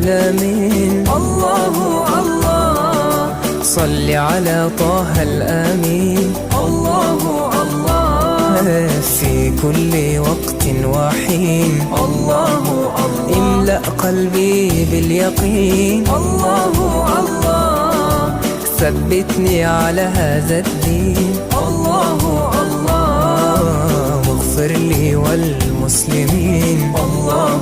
الأمين. الله الله صل على طه الأمين. الله الله في كل وقت وحين. الله الله املأ قلبي باليقين. الله الله ثبتني على هذا الدين. الله الله واغفر لي والمسلمين. الله